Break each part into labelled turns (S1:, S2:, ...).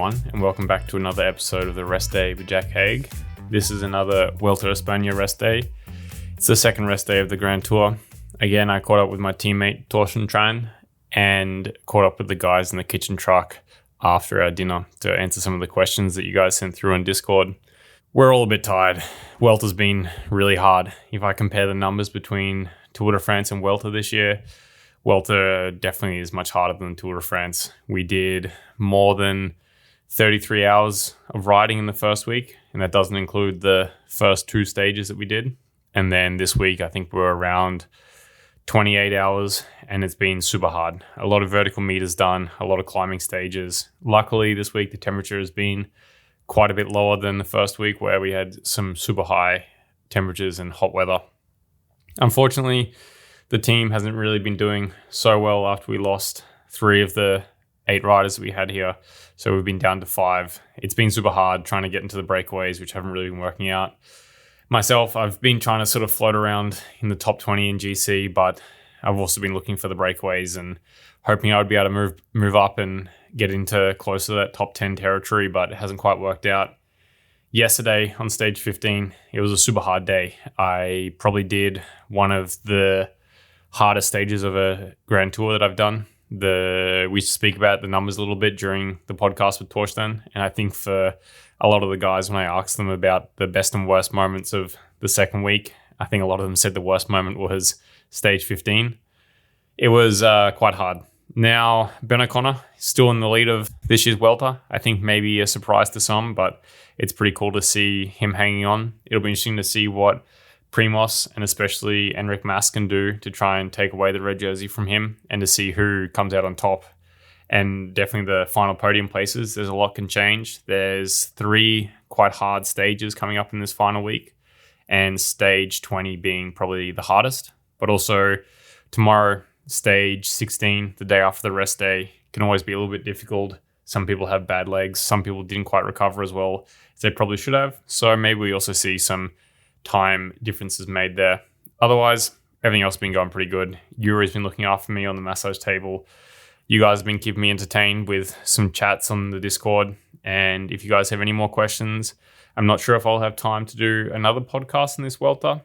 S1: everyone, and welcome back to another episode of the Rest Day with Jack Haig. This is another Vuelta España rest day. It's the second rest day of the Grand Tour. Again, I caught up with my teammate Torsten Tran and caught up with the guys in the kitchen truck after our dinner to answer some of the questions that you guys sent through on Discord. We're all a bit tired. Vuelta's been really hard. If I compare the numbers between Tour de France and Vuelta this year, Vuelta definitely is much harder than Tour de France. We did more than 33 hours of riding in the first week, and that doesn't include the first two stages that we did. And then this week, I think we're around 28 hours, and it's been super hard. A lot of vertical meters done, a lot of climbing stages. Luckily, this week, the temperature has been quite a bit lower than the first week where we had some super high temperatures and hot weather. Unfortunately, the team hasn't really been doing so well after we lost 3 of the 8 riders that we had here. So we've been down to 5. It's been super hard trying to get into the breakaways, which haven't really been working out. Myself, I've been trying to sort of float around in the top 20 in GC, but I've also been looking for the breakaways and hoping I would be able to move up and get into close to that top 10 territory, but it hasn't quite worked out. Yesterday on stage 15, it was a super hard day. I probably did one of the hardest stages of a Grand Tour that I've done. We speak about the numbers a little bit during the podcast with Torsten, and I think for a lot of the guys, when I asked them about the best and worst moments of the second week, I think a lot of them said the worst moment was stage 15. It was quite hard. Now, Ben O'Connor is still in the lead of this year's Vuelta. I think maybe a surprise to some, but it's pretty cool to see him hanging on. It'll be interesting to see what Primoz and especially Enric Mas can do to try and take away the red jersey from him and to see who comes out on top. And definitely the final podium places, there's a lot can change. There's 3 quite hard stages coming up in this final week, and stage 20 being probably the hardest. But also tomorrow, stage 16, the day after the rest day, can always be a little bit difficult. Some people have bad legs. Some people didn't quite recover as well as they probably should have. So maybe we also see some time differences made there. Otherwise, everything else has been going pretty good. Yuri's been looking after me on the massage table. You guys have been keeping me entertained with some chats on the Discord. And if you guys have any more questions, I'm not sure if I'll have time to do another podcast in this Vuelta.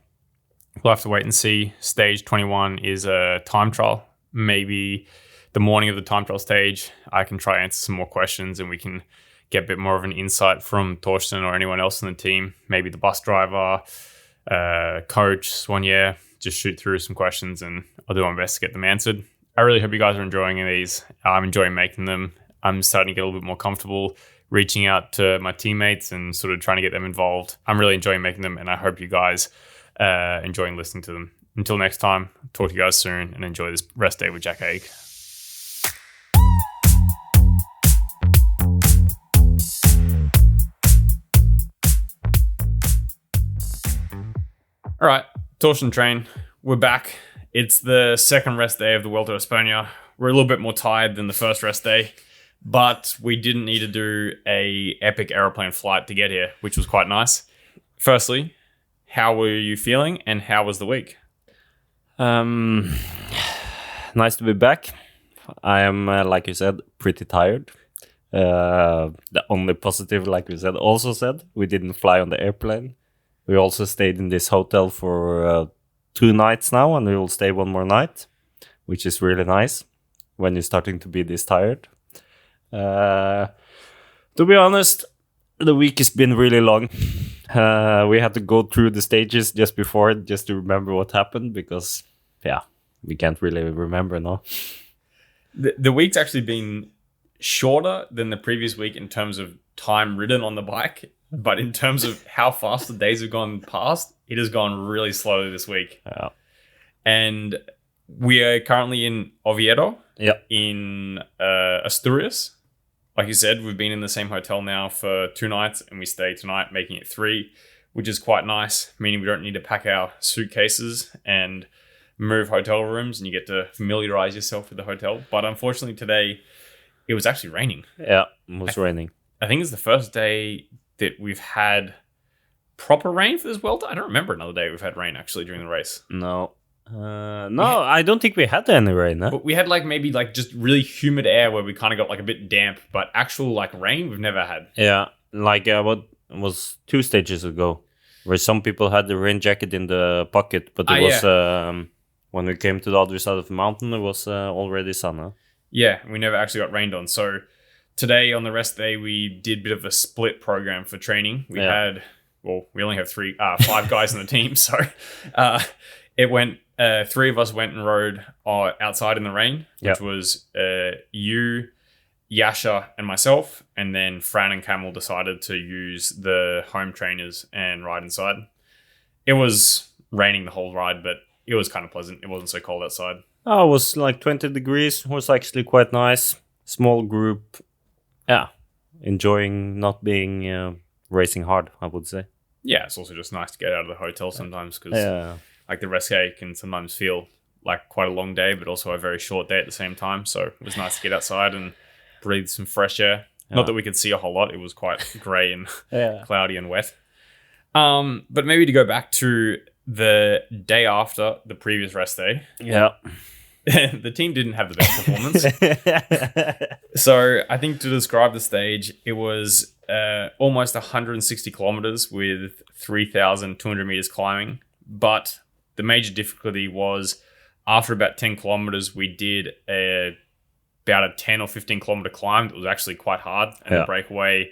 S1: We'll have to wait and see. Stage 21 is a time trial. Maybe the morning of the time trial stage, I can try answer some more questions and we can get a bit more of an insight from Torsten or anyone else in the team, maybe the bus driver, coach, Swanier, just shoot through some questions and I'll do my best to get them answered. I really hope you guys are enjoying these. I'm enjoying making them. I'm starting to get a little bit more comfortable reaching out to my teammates and sort of trying to get them involved. I'm really enjoying making them and I hope you guys enjoying listening to them. Until next time, talk to you guys soon and enjoy this rest day with Jack Haig. All right, Torsten Train, we're back. It's the second rest day of the Vuelta a España. We're a little bit more tired than the first rest day, but we didn't need to do a epic aeroplane flight to get here, which was quite nice. Firstly, how were you feeling and how was the week?
S2: Nice to be back. I am, like you said, pretty tired. The only positive, like we said, we didn't fly on the airplane. We also stayed in this hotel for 2 nights now, and we will stay 1 more night, which is really nice when you're starting to be this tired. To be honest, the week has been really long. We had to go through the stages just before it, just to remember what happened, because, we can't really remember now.
S1: The week's actually been shorter than the previous week in terms of time ridden on the bike. But in terms of how fast the days have gone past, it has gone really slowly this week.
S2: Yeah.
S1: And we are currently in Oviedo,
S2: Yep.
S1: in Asturias. Like you said, we've been in the same hotel now for 2 nights and we stay tonight, making it 3, which is quite nice, meaning we don't need to pack our suitcases and move hotel rooms and you get to familiarize yourself with the hotel. But unfortunately today, it was actually raining.
S2: Yeah, it was raining.
S1: I think it's the first day that we've had proper rain for this Vuelta. I don't remember another day we've had rain actually during the race.
S2: No, No, I don't think we had any rain. Huh?
S1: But we had like maybe like just really humid air where we kind of got like a bit damp, but actual like rain we've never had.
S2: Yeah, like what was 2 stages ago, where some people had the rain jacket in the pocket, but it was when we came to the other side of the mountain, it was already sun. Huh?
S1: Yeah, we never actually got rained on. So today on the rest day, we did a bit of a split program for training. We had, well, we only have 5 guys in the team. So it went, 3 of us went and rode outside in the rain, which was you, Yasha, and myself. And then Fran and Camel decided to use the home trainers and ride inside. It was raining the whole ride, but it was kind of pleasant. It wasn't so cold outside.
S2: Oh, it was like 20 degrees. It was actually quite nice. Small group. Yeah. Enjoying not being racing hard, I would say.
S1: Yeah, it's also just nice to get out of the hotel sometimes because like the rest day can sometimes feel like quite a long day, but also a very short day at the same time. So it was nice to get outside and breathe some fresh air. Not that we could see a whole lot. It was quite grey and cloudy and wet. But maybe to go back to the day after the previous rest day.
S2: Yeah.
S1: The team didn't have the best performance. So I think to describe the stage, it was almost 160 kilometers with 3,200 meters climbing. But the major difficulty was after about 10 kilometers, we did about a 10 or 15 kilometer climb. It was actually quite hard. And the breakaway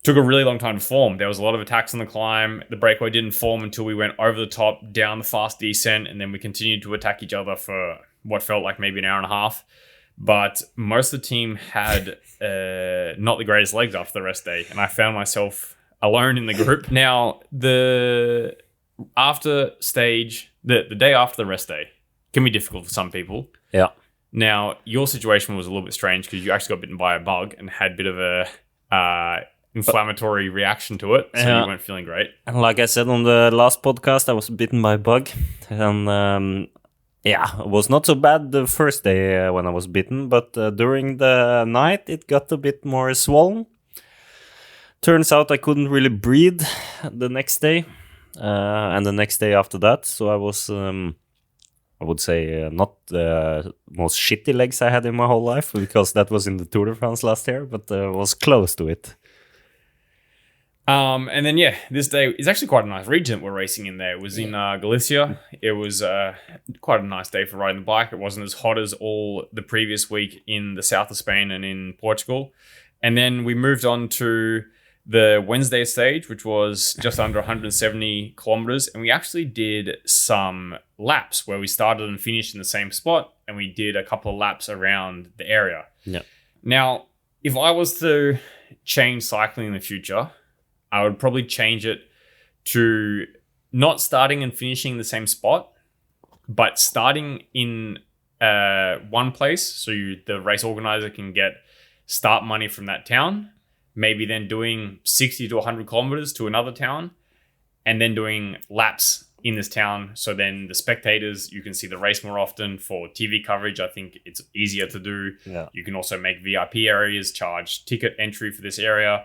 S1: took a really long time to form. There was a lot of attacks on the climb. The breakaway didn't form until we went over the top, down the fast descent, and then we continued to attack each other for what felt like maybe an hour and a half. But most of the team had not the greatest legs after the rest day, and I found myself alone in the group. Now, the day after the rest day can be difficult for some people.
S2: Yeah.
S1: Now, your situation was a little bit strange because you actually got bitten by a bug and had a bit of a inflammatory reaction to it, so you weren't feeling great.
S2: And like I said on the last podcast, I was bitten by a bug, and it was not so bad the first day when I was bitten, but during the night it got a bit more swollen. Turns out I couldn't really breathe the next day, and the next day after that, so I was I would say not the most shitty legs I had in my whole life, because that was in the Tour de France last year, but was close to it.
S1: And then, this day is actually quite a nice region that we're racing in there. It was in Galicia. It was quite a nice day for riding the bike. It wasn't as hot as all the previous week in the south of Spain and in Portugal. And then we moved on to the Wednesday stage, which was just under 170 kilometers. And we actually did some laps where we started and finished in the same spot. And we did a couple of laps around the area.
S2: Yeah.
S1: Now, if I was to change cycling in the future, I would probably change it to not starting and finishing the same spot, but starting in one place so the race organizer can get start money from that town, maybe then doing 60 to 100 kilometers to another town, and then doing laps in this town. So then the spectators, you can see the race more often. For TV coverage, I think it's easier to do.
S2: Yeah.
S1: You can also make VIP areas, charge ticket entry for this area.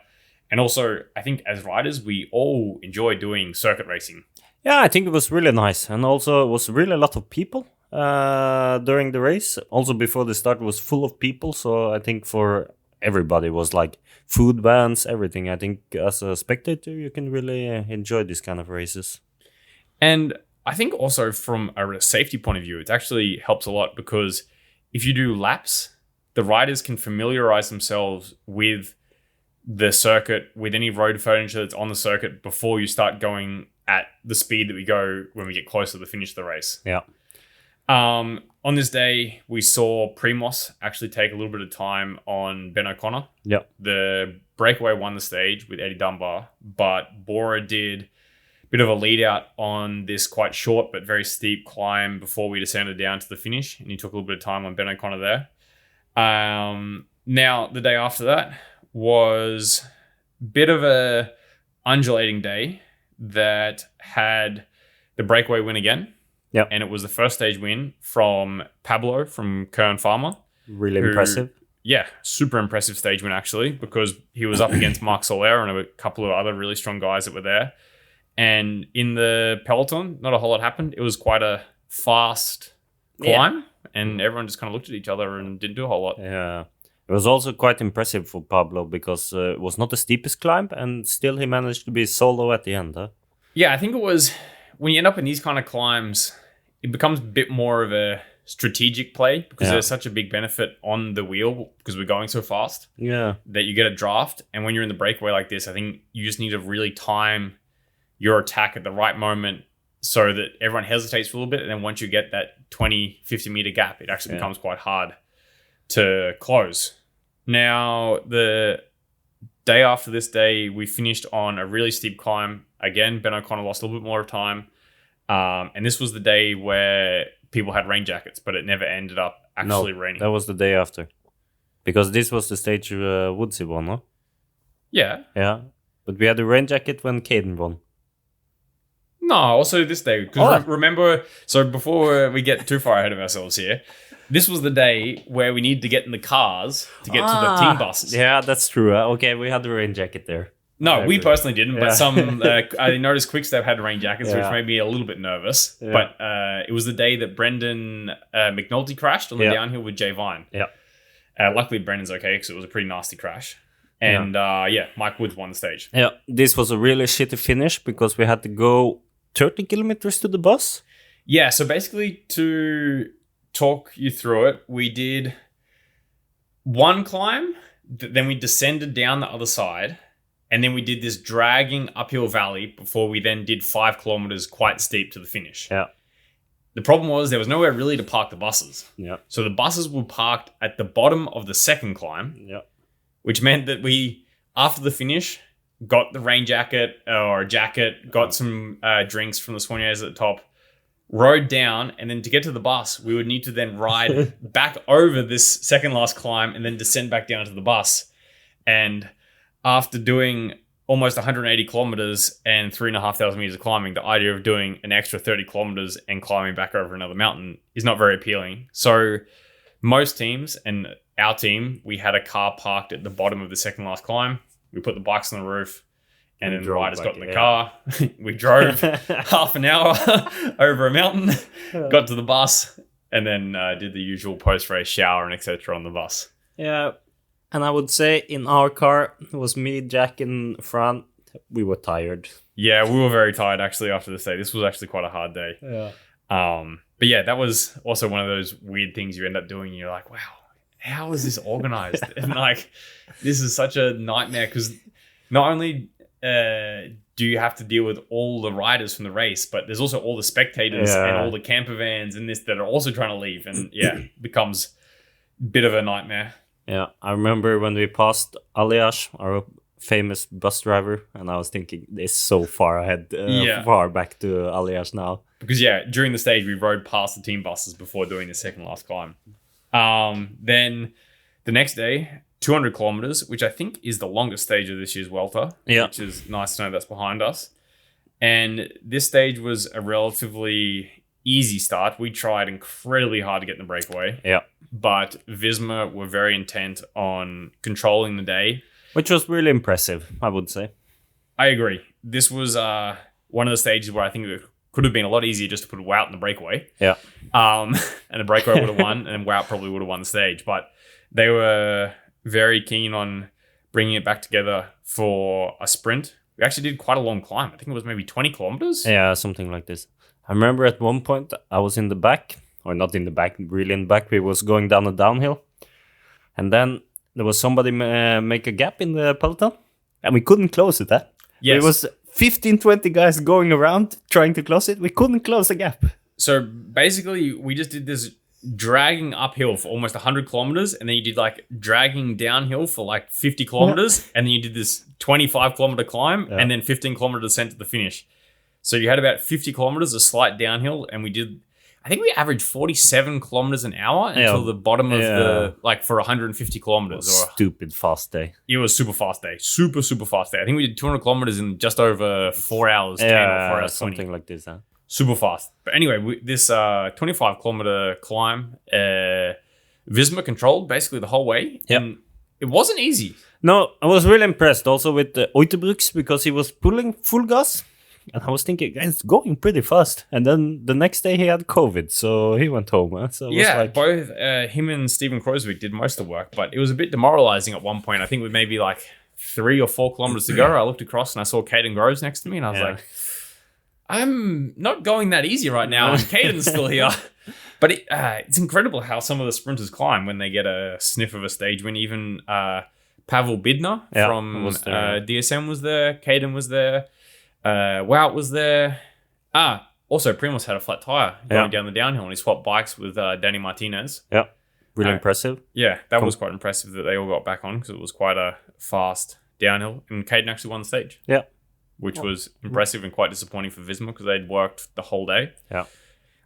S1: And also, I think as riders, we all enjoy doing circuit racing.
S2: Yeah, I think it was really nice. And also, it was really a lot of people during the race. Also, before the start, it was full of people. So I think for everybody, it was like food vans, everything. I think as a spectator, you can really enjoy these kind of races.
S1: And I think also from a safety point of view, it actually helps a lot, because if you do laps, the riders can familiarize themselves with the circuit, with any road furniture that's on the circuit before you start going at the speed that we go when we get closer to the finish of the race.
S2: Yeah.
S1: On this day, we saw Primoz actually take a little bit of time on Ben O'Connor.
S2: Yeah.
S1: The breakaway won the stage with Eddie Dunbar, but Bora did a bit of a lead out on this quite short but very steep climb before we descended down to the finish, and he took a little bit of time on Ben O'Connor there. Now, the day after that was a bit of a undulating day that had the breakaway win again.
S2: Yeah.
S1: And it was the first stage win from Pablo from Kern Farmer.
S2: Really impressive.
S1: Yeah, super impressive stage win, actually, because he was up against Marc Soler and a couple of other really strong guys that were there. And in the peloton, not a whole lot happened. It was quite a fast climb, and everyone just kind of looked at each other and didn't do a whole lot.
S2: Yeah. It was also quite impressive for Pablo because it was not the steepest climb, and still he managed to be solo at the end. Huh?
S1: Yeah, I think it was when you end up in these kind of climbs, it becomes a bit more of a strategic play because there's such a big benefit on the wheel because we're going so fast.
S2: Yeah.
S1: That you get a draft, and when you're in the breakaway like this, I think you just need to really time your attack at the right moment so that everyone hesitates for a little bit, and then once you get that 20, 50 meter gap, it actually becomes quite hard to close. Now, the day after this day, we finished on a really steep climb. Again, Ben O'Connor lost a little bit more of time. And this was the day where people had rain jackets, but it never ended up actually raining.
S2: That was the day after. Because this was the stage Woodsy won, no?
S1: Yeah.
S2: Yeah. But we had the rain jacket when Caden won.
S1: No, also this day. Because remember, so before we get too far ahead of ourselves here, this was the day where we needed to get in the cars to get to the team buses.
S2: Yeah, that's true. Okay, we had the rain jacket there.
S1: No, we personally didn't, but some I noticed Quickstep had rain jackets, which made me a little bit nervous. Yeah. But it was the day that Brendan McNulty crashed on the downhill with Jay Vine.
S2: Yeah.
S1: Luckily, Brendan's okay because it was a pretty nasty crash. And Mike Woods won the stage.
S2: Yeah, this was a really shitty finish because we had to go 30 kilometers to the bus.
S1: Yeah, so basically to talk you through it, we did one climb, then we descended down the other side, and then we did this dragging uphill valley before we then did 5 kilometers quite steep to the finish.
S2: Yeah.
S1: The problem was there was nowhere really to park the buses.
S2: Yeah.
S1: So the buses were parked at the bottom of the second climb.
S2: Yeah.
S1: Which meant that we, after the finish, got the rain jacket or jacket, got some drinks from the soigneurs at the top, rode down, and then to get to the bus, we would need to then ride back over this second last climb and then descend back down to the bus. And after doing almost 180 kilometers and 3,500 meters of climbing, the idea of doing an extra 30 kilometers and climbing back over another mountain is not very appealing. So most teams, and our team, we had a car parked at the bottom of the second last climb. We put the bikes on the roof, and then the riders got in the car. We drove half an hour over a mountain, got to the bus, and then did the usual post-race shower and etc. on the bus.
S2: Yeah, and I would say in our car, it was me, Jack in front. We were tired.
S1: Yeah, we were very tired actually after this day. This was actually quite a hard day.
S2: Yeah.
S1: But yeah, that was also one of those weird things you end up doing. And you're like, wow, how is this organized? And like, this is such a nightmare because not only do you have to deal with all the riders from the race, but there's also all the spectators and all the camper vans and this that are also trying to leave. And yeah, it becomes a bit of a nightmare.
S2: Yeah, I remember when we passed Alias, our famous bus driver, and I was thinking, it's so far ahead, far back to Alias now.
S1: Because yeah, during the stage, we rode past the team buses before doing the second last climb. Then the next day, 200 kilometers, which I think is the longest stage of this year's Vuelta, which is nice to know that's behind us. And this stage was a relatively easy start. We tried incredibly hard to get in the breakaway.
S2: Yeah.
S1: But Visma were very intent on controlling the day.
S2: Which was really impressive, I would say.
S1: I agree. This was one of the stages where I think it could have been a lot easier just to put Wout in the breakaway.
S2: Yeah.
S1: And the breakaway would have won, and Wout probably would have won the stage. But they were very keen on bringing it back together for a sprint. We actually did quite a long climb. I think it was maybe 20 kilometers.
S2: Yeah, something like this. I remember at one point I was in the back, or not in the back, really in the back. We was going down a downhill. And then there was somebody make a gap in the peloton, and we couldn't close it. Yes. It was 15, 20 guys going around trying to close it. We couldn't close the gap.
S1: So basically, we just did this dragging uphill for almost 100 kilometers, and then you did like dragging downhill for like 50 kilometers, and then you did this 25 kilometer climb, and then 15 kilometer descent to the finish. So you had about 50 kilometers, a slight downhill, and we did, I think we averaged 47 kilometers an hour until the bottom of the, like for 150 kilometers.
S2: Stupid fast day.
S1: It was super fast day. Super, super fast day. I think we did 200 kilometers in just over 4 hours, 10 or 4 hours,
S2: something like this, huh?
S1: Super fast. But anyway, this 25 kilometer climb, Visma controlled basically the whole way.
S2: Yep.
S1: And it wasn't easy.
S2: No, I was really impressed also with Oitebrooks because he was pulling full gas. And I was thinking, it's going pretty fast. And then the next day he had COVID, so he went home. So it was like,
S1: both him and Steven Kreuzvik did most of the work, but it was a bit demoralizing at one point. I think with maybe like 3 or 4 kilometers to go, I looked across and I saw Caden Groves next to me, and I was like, I'm not going that easy right now, and Caden's still here. But it's incredible how some of the sprinters climb when they get a sniff of a stage win. Even Pavel Bidner from DSM was there. Caden was there. Wout was there. Also Primoz had a flat tire going down the downhill, and he swapped bikes with Danny Martinez.
S2: Yeah, really impressive.
S1: Yeah, that was quite impressive that they all got back on, because it was quite a fast downhill, and Caden actually won the stage.
S2: Yeah,
S1: which was impressive and quite disappointing for Visma, because they'd worked the whole day.
S2: Yeah.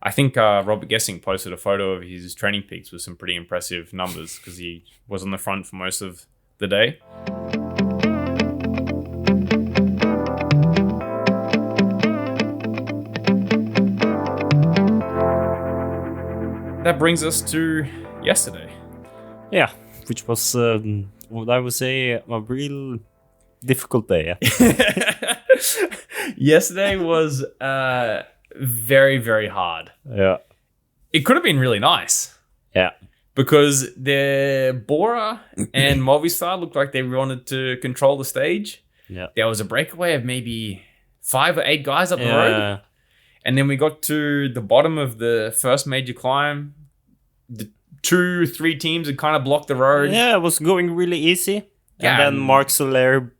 S1: I think Robert Gessing posted a photo of his training peaks with some pretty impressive numbers, because he was on the front for most of the day. That brings us to yesterday.
S2: Yeah, which was, what I would say, a real difficult day.
S1: Yesterday was very, very hard.
S2: Yeah.
S1: It could have been really nice.
S2: Yeah.
S1: Because the Bora and Movistar looked like they wanted to control the stage.
S2: Yeah.
S1: There was a breakaway of maybe 5 or 8 guys up the road. And then we got to the bottom of the first major climb. The 2-3 teams had kind of blocked the road.
S2: Yeah, it was going really easy.
S1: Yeah,
S2: and then Mark Soler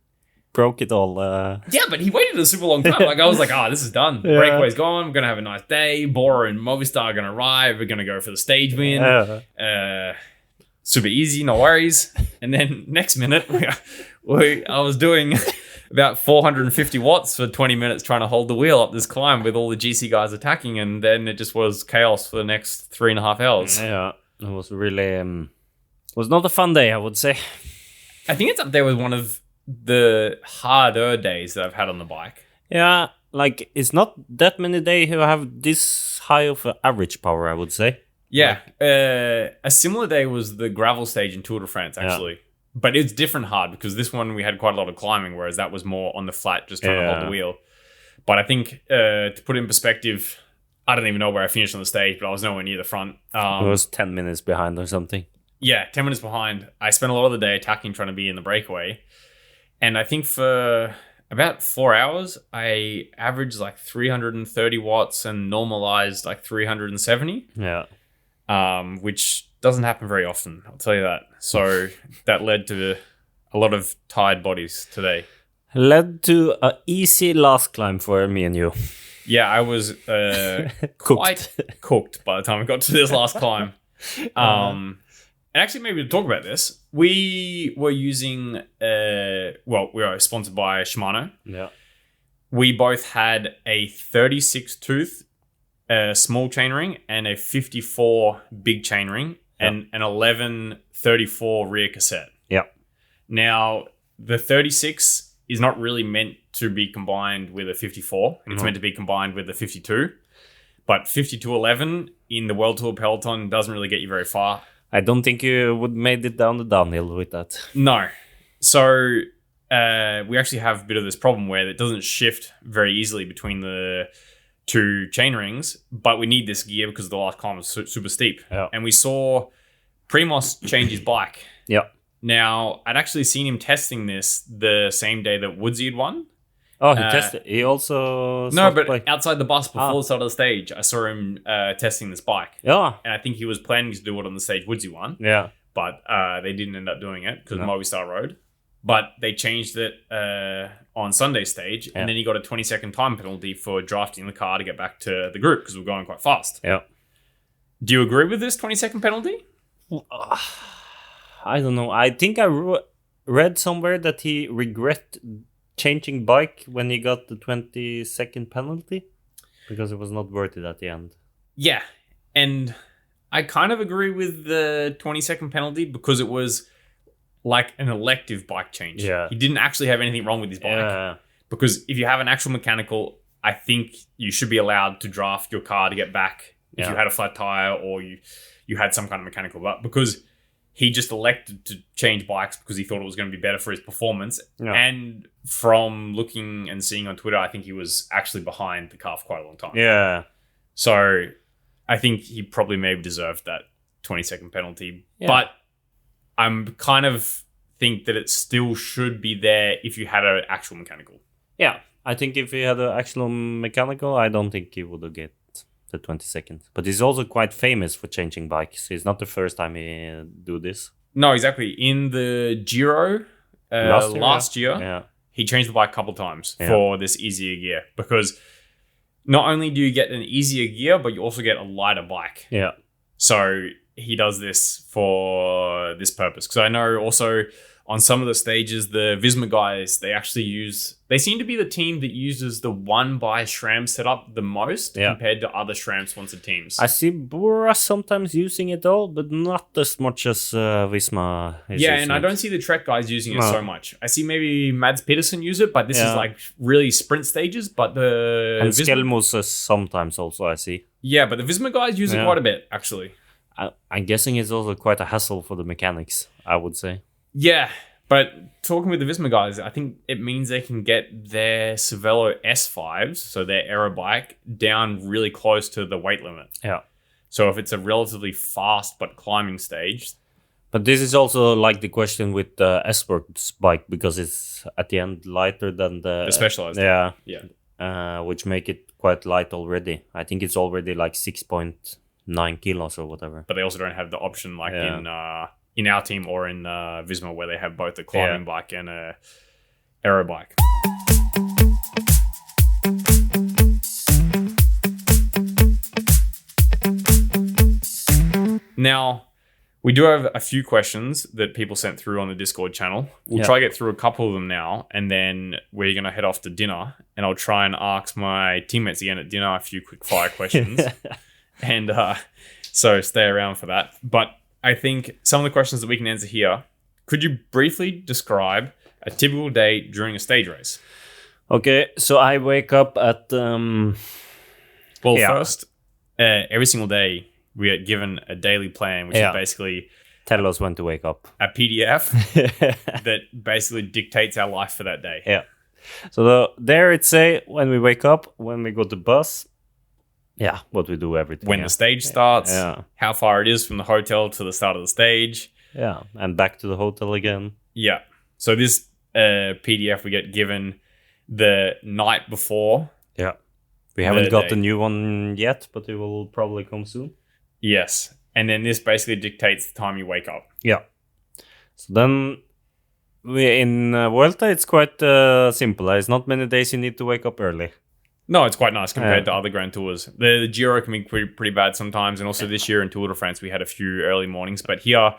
S2: broke it all.
S1: Yeah, but he waited a super long time. Like, I was like, this is done.
S2: Yeah.
S1: Breakaway's gone. We're going to have a nice day. Bora and Movistar are going to arrive. We're going to go for the stage win. Super easy, no worries. And then next minute, I was doing about 450 watts for 20 minutes trying to hold the wheel up this climb with all the GC guys attacking. And then it just was chaos for the next 3.5 hours.
S2: Yeah, it was really... it was not a fun day, I would say.
S1: I think it's up there with one of the harder days that I've had on the bike.
S2: Yeah, like it's not that many days who have this high of an average power, I would say.
S1: Yeah, a similar day was the gravel stage in Tour de France, actually. Yeah. But it's different hard, because this one we had quite a lot of climbing, whereas that was more on the flat, just trying to hold the wheel. But I think to put it in perspective, I don't even know where I finished on the stage, but I was nowhere near the front.
S2: It was 10 minutes behind or something.
S1: Yeah, 10 minutes behind. I spent a lot of the day attacking, trying to be in the breakaway. And I think for about 4 hours, I averaged like 330 watts and normalized like 370.
S2: Yeah.
S1: Which doesn't happen very often, I'll tell you that. So that led to a lot of tired bodies today.
S2: Led to an easy last climb for me and you.
S1: Yeah, I was quite cooked by the time I got to this last climb. And actually, maybe to talk about this, we were using, we were sponsored by Shimano.
S2: Yeah. We
S1: both had a 36 tooth small chainring and a 54 big chainring and an 1134 rear cassette.
S2: Yeah.
S1: Now, the 36 is not really meant to be combined with a 54. It's meant to be combined with a 52. But 5211 in the World Tour peloton doesn't really get you very far.
S2: I don't think you would made it down the downhill with that.
S1: No. So we actually have a bit of this problem where it doesn't shift very easily between the 2 chain rings, but we need this gear because the last climb was super steep.
S2: Yeah.
S1: And we saw Primoz change his bike.
S2: Yeah.
S1: Now, I'd actually seen him testing this the same day that Woodsy had won.
S2: Oh, he tested. He also...
S1: No, but outside the bus before the start of the stage, I saw him testing this bike.
S2: Yeah.
S1: And I think he was planning to do it on the stage Woodsy won.
S2: Yeah.
S1: But they didn't end up doing it because Movistar rode. But they changed it on Sunday stage. And then he got a 20-second time penalty for drafting the car to get back to the group because we were going quite fast.
S2: Yeah.
S1: Do you agree with this 20-second penalty?
S2: I don't know. I think I read somewhere that he regret changing bike when he got the 20-second penalty because it was not worth it at the end.
S1: Yeah. And I kind of agree with the 20-second penalty because it was like an elective bike change.
S2: Yeah.
S1: He didn't actually have anything wrong with his bike.
S2: Yeah.
S1: Because if you have an actual mechanical, I think you should be allowed to draft your car to get back if you had a flat tire or you had some kind of mechanical. But because he just elected to change bikes because he thought it was going to be better for his performance.
S2: Yeah.
S1: And from looking and seeing on Twitter, I think he was actually behind the car for quite a long time.
S2: Yeah.
S1: So I think he probably maybe deserved that 20-second penalty.
S2: Yeah.
S1: But I'm kind of think that it still should be there if you had an actual mechanical.
S2: Yeah. I think if he had an actual mechanical, I don't think he would have get the 20 seconds. But he's also quite famous for changing bikes. It's not the first time he do this.
S1: No, exactly. In the Giro last year, he changed the bike a couple times for this easier gear. Because not only do you get an easier gear, but you also get a lighter bike.
S2: Yeah.
S1: So he does this for this purpose. Because I know also on some of the stages, the Visma guys, they seem to be the team that uses the one by SRAM setup the most compared to other SRAM sponsored teams.
S2: I see Bora sometimes using it all, but not as much as Visma is
S1: Yeah,
S2: using
S1: and I
S2: it.
S1: don't see the Trek guys using it so much. I see maybe Mads Pedersen use it, but this is like really sprint stages. But the
S2: and Skelmos sometimes also, I see.
S1: Yeah, but the Visma guys use it quite a bit, actually.
S2: I'm guessing it's also quite a hassle for the mechanics, I would say.
S1: Yeah, but talking with the Visma guys, I think it means they can get their Cervelo S5s, so their aero bike, down really close to the weight limit.
S2: Yeah.
S1: So if it's a relatively fast but climbing stage.
S2: But this is also like the question with the S-Works bike, because it's at the end lighter than the
S1: Specialized.
S2: Yeah. Which make it quite light already. I think it's already like 6.9 kilos or whatever.
S1: But they also don't have the option like in our team or in Visma where they have both a climbing bike and a aero bike. Now, we do have a few questions that people sent through on the Discord channel. We'll try to get through a couple of them now, and then we're going to head off to dinner, and I'll try and ask my teammates again at dinner a few quick fire questions. And so stay around for that. But I think some of the questions that we can answer here, could you briefly describe a typical day during a stage race?
S2: Okay, so I wake up at...
S1: First, every single day we get given a daily plan, which is basically...
S2: Tell us when to wake up.
S1: A PDF that basically dictates our life for that day.
S2: Yeah. So there it say when we wake up, when we go to bus... Yeah, what we do everything.
S1: When the stage starts, how far it is from the hotel to the start of the stage.
S2: Yeah, and back to the hotel again.
S1: Yeah. So this PDF we get given the night before.
S2: Yeah. We haven't got the new one yet, but it will probably come soon.
S1: Yes. And then this basically dictates the time you wake up.
S2: Yeah. So then in Vuelta, it's quite simple. There's not many days you need to wake up early.
S1: No, it's quite nice compared to other Grand Tours. The Giro can be pretty bad sometimes. And also this year in Tour de France, we had a few early mornings. But here,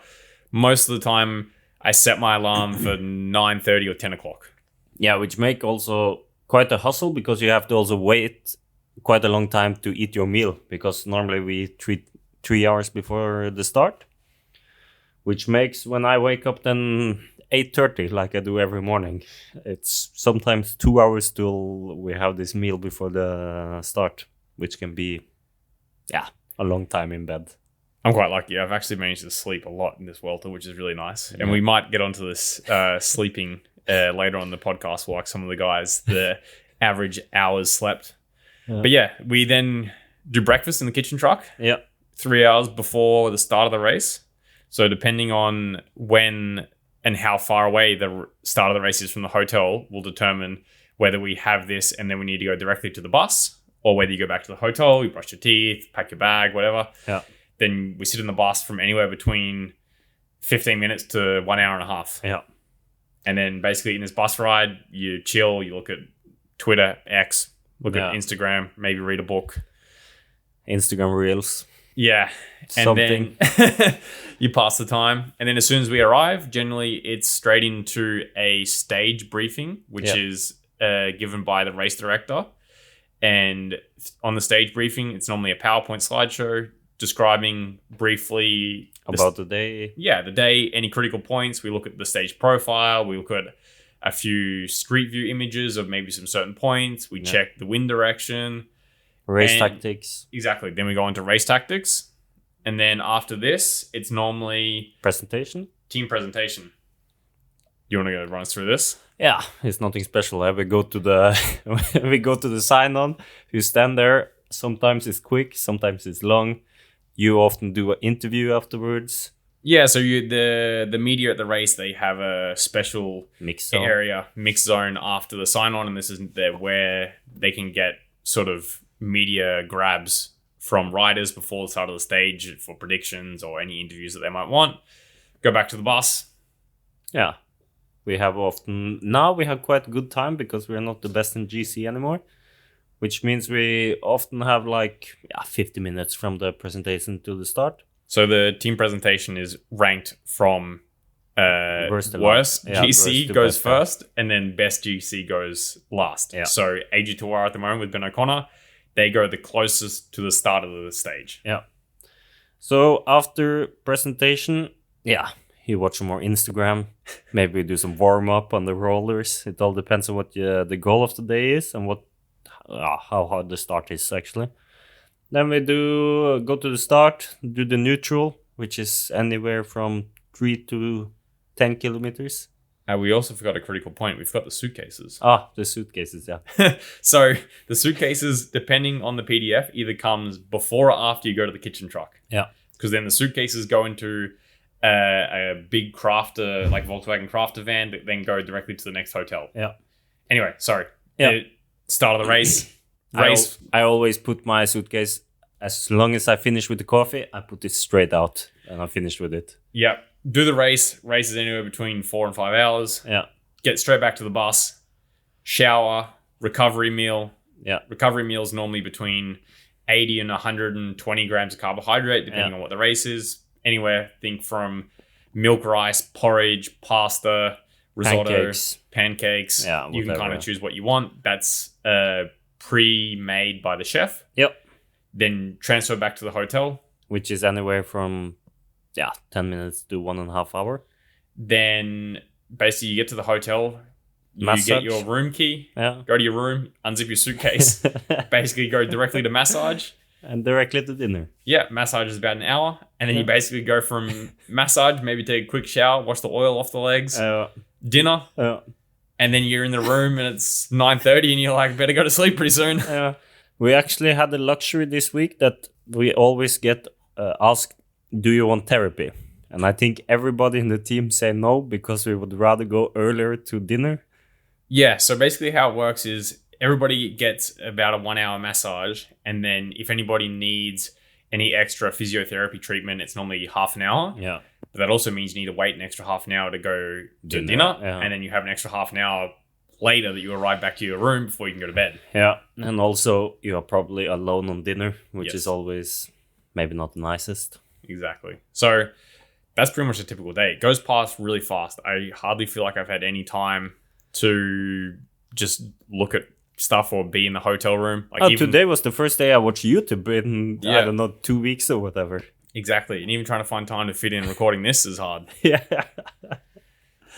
S1: most of the time, I set my alarm for 9:30 or 10 o'clock.
S2: Yeah, which make also quite a hustle because you have to also wait quite a long time to eat your meal. Because normally we treat 3 hours before the start. Which makes when I wake up then 8:30 like I do every morning. It's sometimes 2 hours till we have this meal before the start, which can be, a long time in bed.
S1: I'm quite lucky. I've actually managed to sleep a lot in this Vuelta, which is really nice. And we might get onto this sleeping later on in the podcast, like some of the guys, the average hours slept. Yeah. But yeah, we then do breakfast in the kitchen truck.
S2: Yeah.
S1: 3 hours before the start of the race. So depending on when and how far away the start of the race is from the hotel will determine whether we have this and then we need to go directly to the bus, or whether you go back to the hotel, you brush your teeth, pack your bag, whatever.
S2: Yeah.
S1: Then we sit in the bus from anywhere between 15 minutes to 1 hour and a half.
S2: Yeah.
S1: And then basically in this bus ride, you chill, you look at Twitter, X, look at Instagram, maybe read a book.
S2: Instagram Reels.
S1: Yeah. And then you pass the time. And then as soon as we arrive, generally it's straight into a stage briefing, which is given by the race director. And on the stage briefing, it's normally a PowerPoint slideshow describing briefly
S2: about the day.
S1: Yeah, the day, any critical points. We look at the stage profile. We look at a few street view images of maybe some certain points. We check the wind direction.
S2: Race tactics.
S1: Exactly. Then we go into race tactics. And then after this, it's normally team presentation. You want to go run us through this?
S2: Yeah, it's nothing special. We go to the we go to the sign-on. You stand there. Sometimes it's quick, sometimes it's long. You often do an interview afterwards.
S1: Yeah, so the media at the race, they have a special mix zone after the sign-on, and this is where they can get sort of media grabs from riders before the start of the stage for predictions or any interviews that they might want. Go back to the bus.
S2: Yeah. We have quite a good time because we're not the best in GC anymore, which means we often have 50 minutes from the presentation to the start.
S1: So the team presentation is ranked from worst GC goes first, and then best GC goes last.
S2: Yeah.
S1: So AG2R at the moment with Ben O'Connor, they go the closest to the start of the stage.
S2: Yeah. So after presentation, you watch more Instagram. Maybe do some warm up on the rollers. It all depends on what the goal of the day is and how hard the start is actually. Then we go to the start, do the neutral, which is anywhere from 3 to 10 kilometers.
S1: We also forgot a critical point. We forgot the suitcases.
S2: The suitcases, yeah.
S1: So the suitcases, depending on the PDF, either comes before or after you go to the kitchen truck.
S2: Yeah.
S1: Because then the suitcases go into a big crafter, like Volkswagen crafter van, that then go directly to the next hotel.
S2: Yeah.
S1: Anyway, sorry.
S2: Yeah.
S1: Start of the race.
S2: I always put my suitcase, as long as I finish with the coffee, I put it straight out and I finish with it.
S1: Yeah. Do the race. Race is anywhere between 4 and 5 hours.
S2: Yeah.
S1: Get straight back to the bus. Shower. Recovery meal.
S2: Yeah.
S1: Recovery meal is normally between 80 and 120 grams of carbohydrate, depending on what the race is. Anywhere, think from milk rice, porridge, pasta, risotto, pancakes.
S2: Yeah,
S1: you can kind of choose what you want. That's pre-made by the chef.
S2: Yep.
S1: Then transfer back to the hotel.
S2: Which is anywhere from 10 minutes to 1.5 hours.
S1: Then basically you get to the hotel. You get your room key.
S2: Yeah.
S1: Go to your room, unzip your suitcase. Basically go directly to massage.
S2: And directly to dinner.
S1: Yeah, massage is about an hour. And then you basically go from massage, maybe take a quick shower, wash the oil off the legs, dinner. And then you're in the room and it's 9:30 and you're like, better go to sleep pretty soon.
S2: We actually had the luxury this week that we always get asked, do you want therapy? And I think everybody in the team say no because we would rather go earlier to dinner.
S1: Yeah, so basically how it works is everybody gets about a 1 hour massage, and then if anybody needs any extra physiotherapy treatment, it's normally half an hour.
S2: Yeah.
S1: But that also means you need to wait an extra half an hour to go to dinner. And then you have an extra half an hour later that you arrive back to your room before you can go to bed.
S2: Yeah. And also you are probably alone on dinner, which is always maybe not the nicest.
S1: Exactly. So that's pretty much a typical day. It goes past really fast. I hardly feel like I've had any time to just look at stuff or be in the hotel room.
S2: Today was the first day I watched YouTube in, I don't know, 2 weeks or whatever.
S1: Exactly. And even trying to find time to fit in recording this is hard.
S2: Yeah.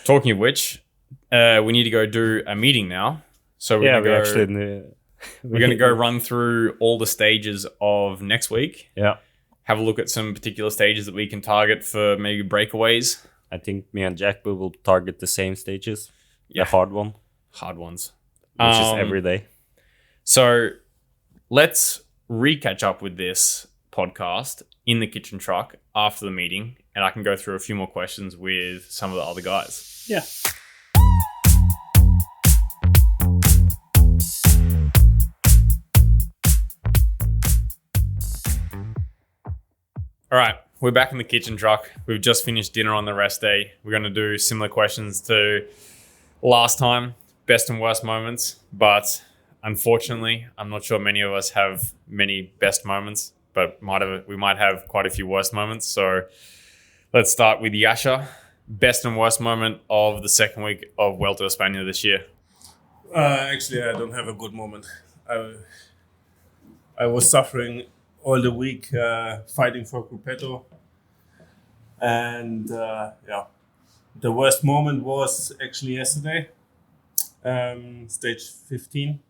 S1: Talking of which, we need to go do a meeting now. So we're going to go run through all the stages of next week.
S2: Yeah.
S1: Have a look at some particular stages that we can target for maybe breakaways.
S2: I think me and Jack will target the same stages. Yeah. The hard ones. Which is every day.
S1: So let's re-catch up with this podcast in the kitchen truck after the meeting, and I can go through a few more questions with some of the other guys.
S2: Yeah.
S1: All right, we're back in the kitchen truck. We've just finished dinner on the rest day. We're going to do similar questions to last time. Best and worst moments, but unfortunately, I'm not sure many of us have many best moments, but we might have quite a few worst moments. So let's start with Yasha. Best and worst moment of the second week of Vuelta España this year.
S3: Actually, I don't have a good moment. I was suffering all the week fighting for Gruppetto, and the worst moment was actually yesterday. Stage 15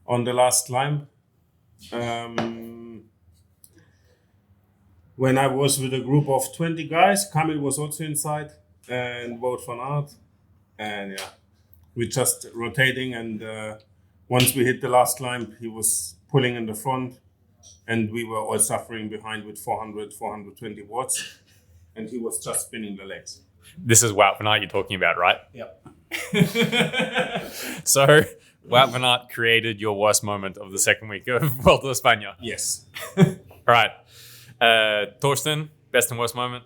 S3: on the last climb. when I was with a group of 20 guys, Kamil was also inside, and Wout van Aert. And yeah, we just rotating. And once we hit the last climb, he was pulling in the front. And we were all suffering behind with 400, 420 watts. And he was just spinning the legs.
S1: This is Wout van Aert you're talking about, right?
S3: Yep.
S1: So Wout van Aert created your worst moment of the second week of Vuelta a España.
S3: Yes.
S1: All right. Torsten, best and worst moment?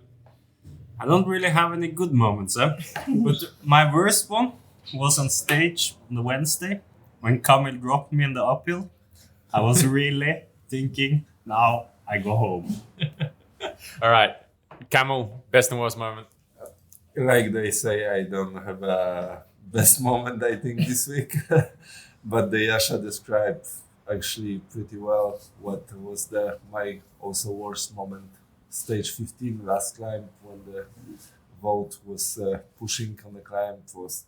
S2: I don't really have any good moments, but my worst one was on stage on the Wednesday when Kamil dropped me in the uphill. I was really thinking, now I go home.
S1: All right. Camel, best and worst moment?
S4: Like they say, I don't have a best moment, I think, this week. But the Yasha described actually pretty well what was my also worst moment. Stage 15, last climb, when the Wout was pushing on the climb, was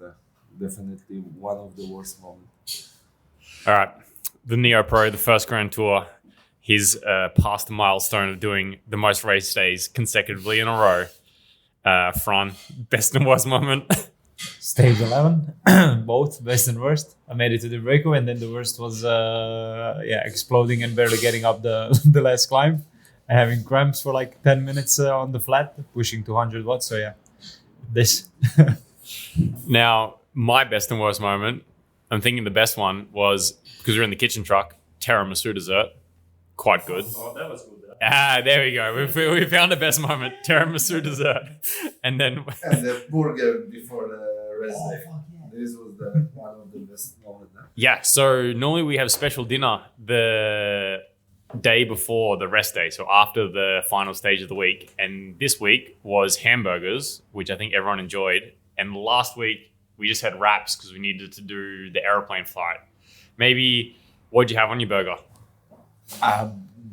S4: definitely one of the worst moments.
S1: All right. The Neo Pro, the first Grand Tour, he's past the milestone of doing the most race days consecutively in a row. Fran, best and worst moment?
S5: Stage 11, both best and worst. I made it to the breakaway, and then the worst was exploding and barely getting up the last climb. And having cramps for like 10 minutes on the flat, pushing 200 watts. So yeah, this.
S1: Now, my best and worst moment, I'm thinking the best one was, because we were in the kitchen truck, tiramisu dessert. Quite good.
S2: Oh, that was good.
S1: There we go. We found the best moment, tiramisu dessert. And then...
S4: And the burger before the rest day. This was one of the best moments.
S1: Yeah, so normally we have special dinner the day before the rest day, so after the final stage of the week. And this week was hamburgers, which I think everyone enjoyed. And last week we just had wraps because we needed to do the aeroplane flight. Maybe, what'd you have on your burger?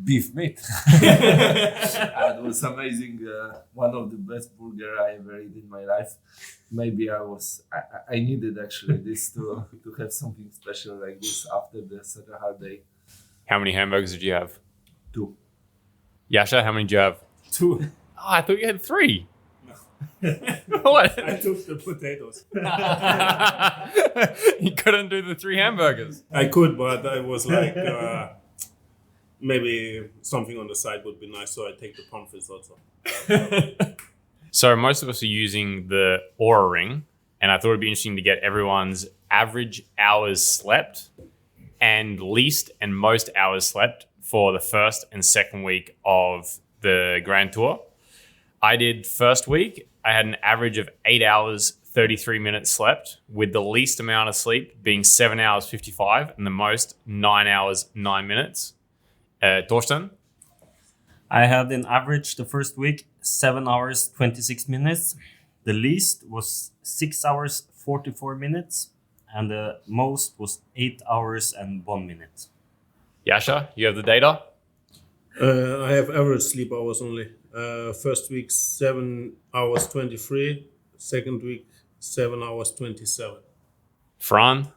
S4: Beef meat. It was amazing. One of the best burger I ever ate in my life. Maybe I needed actually this to have something special like this after such a hard day.
S1: How many hamburgers did you have?
S4: 2.
S1: Yasha, how many did you have?
S3: 2.
S1: Oh, I thought you had 3. What?
S3: I took the potatoes.
S1: You couldn't do the 3 hamburgers.
S3: I could, but I was like, maybe something on the side would be nice, so I take the pomfrets also.
S1: So most of us are using the Oura Ring, and I thought it'd be interesting to get everyone's average hours slept and least and most hours slept for the first and second week of the Grand Tour. I did first week, I had an average of 8 hours, 33 minutes slept, with the least amount of sleep being 7 hours, 55, and the most 9 hours, 9 minutes. Torsten?
S2: I had in average the first week 7 hours 26 minutes. The least was 6 hours 44 minutes, and the most was 8 hours and 1 minute.
S1: Yasha, you have the data?
S3: I have average sleep hours only. First week 7 hours 23. Second week 7 hours 27.
S1: Fran?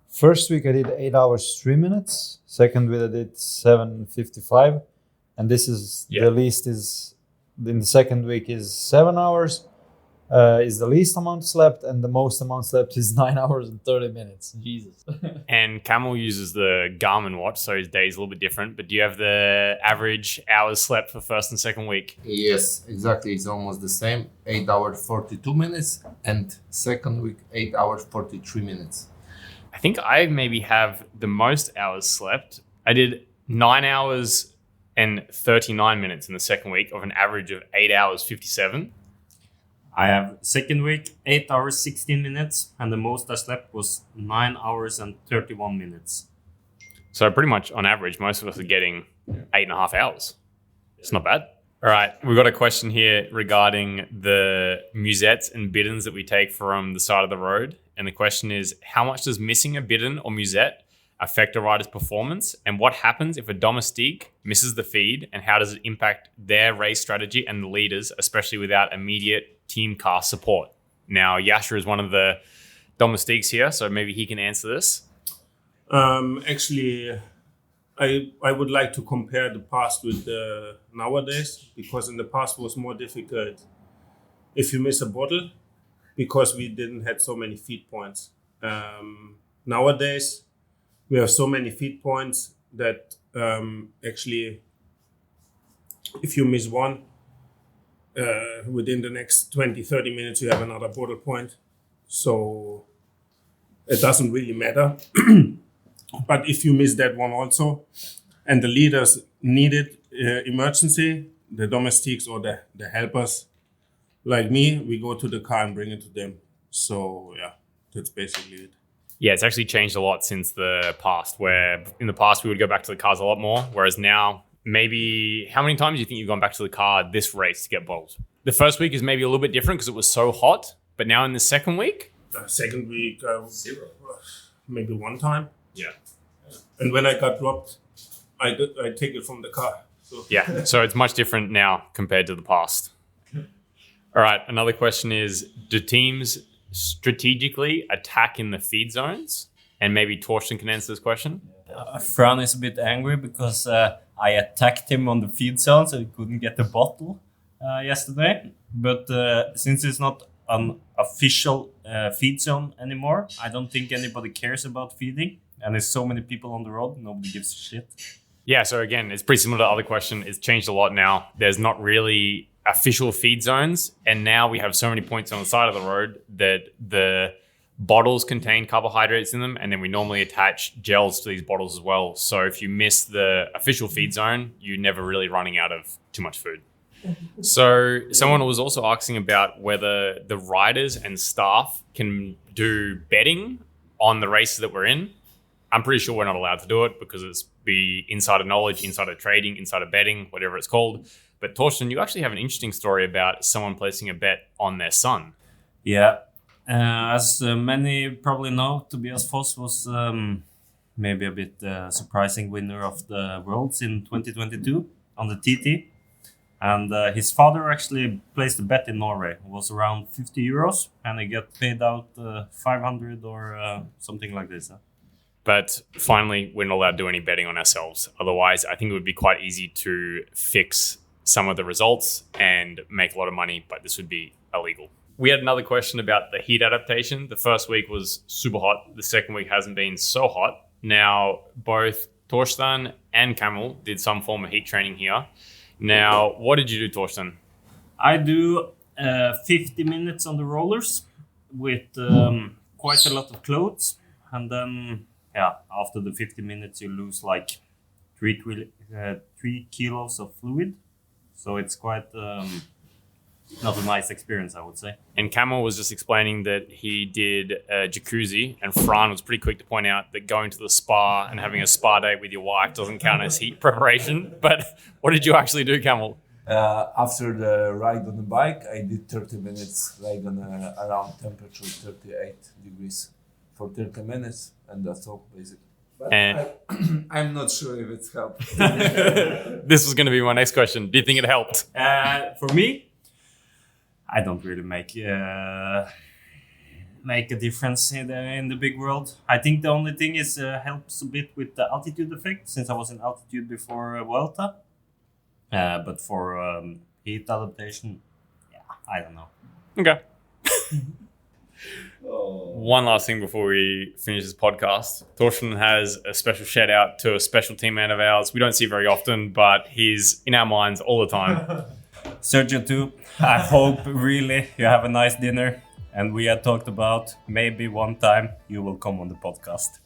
S5: First week I did 8 hours 3 minutes. Second week I did 7:55, and this is the least is in the second week is 7 hours. Is the least amount slept, and the most amount slept is 9 hours and 30 minutes. Jesus.
S1: And Camel uses the Garmin watch, so his day is a little bit different. But do you have the average hours slept for first and second week?
S4: Yes, exactly. It's almost the same. 8 hours 42 minutes, and second week 8 hours 43 minutes.
S1: I think I maybe have the most hours slept. I did 9 hours and 39 minutes in the second week of an average of 8 hours 57.
S2: I have second week 8 hours 16 minutes, and the most I slept was 9 hours and 31 minutes.
S1: So pretty much on average, most of us are getting 8.5 hours. It's not bad. All right, we've got a question here regarding the musettes and biddens that we take from the side of the road. And the question is, how much does missing a bidden or musette affect a rider's performance? And what happens if a domestique misses the feed? And how does it impact their race strategy and the leaders, especially without immediate team car support? Now, Yasha is one of the domestiques here, so maybe he can answer this.
S3: Actually, I would like to compare the past with nowadays, because in the past was more difficult if you miss a bottle, because we didn't have so many feed points. Nowadays, we have so many feed points that actually, if you miss one, within the next 20-30 minutes, you have another bottle point. So it doesn't really matter. But if you miss that one also, and the leaders needed emergency, the domestiques or the helpers, like me, we go to the car and bring it to them. So yeah, that's basically it.
S1: Yeah, it's actually changed a lot since the past, where in the past we would go back to the cars a lot more, whereas now, maybe how many times do you think you've gone back to the car this race to get bottles? The first week is maybe a little bit different because it was so hot, but now in the second week?
S3: Second week, maybe one time.
S1: Yeah.
S3: And when I got dropped, I take it from the car. So.
S1: Yeah, so it's much different now compared to the past. All right, another question is, do teams strategically attack in the feed zones? And maybe Torsten can answer this question.
S2: Fran is a bit angry because I attacked him on the feed zone, so he couldn't get the bottle yesterday. But since it's not an official feed zone anymore, I don't think anybody cares about feeding. And there's so many people on the road, nobody gives a shit.
S1: Yeah, so again, it's pretty similar to the other question. It's changed a lot now. There's not really official feed zones, and now we have so many points on the side of the road that the bottles contain carbohydrates in them, and then we normally attach gels to these bottles as well. So if you miss the official feed zone, you're never really running out of too much food. So someone was also asking about whether the riders and staff can do betting on the races that we're in. I'm pretty sure we're not allowed to do it because it's be insider knowledge, insider trading, insider betting, whatever it's called. But Torsten, you actually have an interesting story about someone placing a bet on their son.
S2: Yeah. As many probably know, Tobias Foss was maybe a bit surprising winner of the Worlds in 2022 on the TT. And his father actually placed a bet in Norway. It was around 50 euros, and he got paid out 500 or something like this.
S1: But finally, we're not allowed to do any betting on ourselves. Otherwise, I think it would be quite easy to fix some of the results and make a lot of money, but this would be illegal. We had another question about the heat adaptation. The first week was super hot. The second week hasn't been so hot. Now, both Torsten and Camel did some form of heat training here. Now, what did you do, Torsten?
S2: I do 50 minutes on the rollers with quite a lot of clothes. And then, after the 50 minutes, you lose like 3 kilos of fluid. So it's quite not a nice experience, I would say.
S1: And Camel was just explaining that he did a jacuzzi, and Fran was pretty quick to point out that going to the spa and having a spa date with your wife doesn't count as heat preparation. But what did you actually do, Camel?
S4: After the ride on the bike, I did 30 minutes, like on around temperature 38 degrees for 30 minutes, and that's all, basically. But I'm not sure if it's helped.
S1: This was going to be my next question. Do you think it helped?
S2: For me, I don't really make a difference in the big world. I think the only thing is helps a bit with the altitude effect, since I was in altitude before Vuelta. But for heat adaptation, I don't know.
S1: Okay. One last thing before we finish this podcast. Torsten has a special shout out to a special teammate of ours. We don't see very often, but he's in our minds all the time.
S2: Sergio too. I hope really you have a nice dinner, and we had talked about maybe one time you will come on the podcast.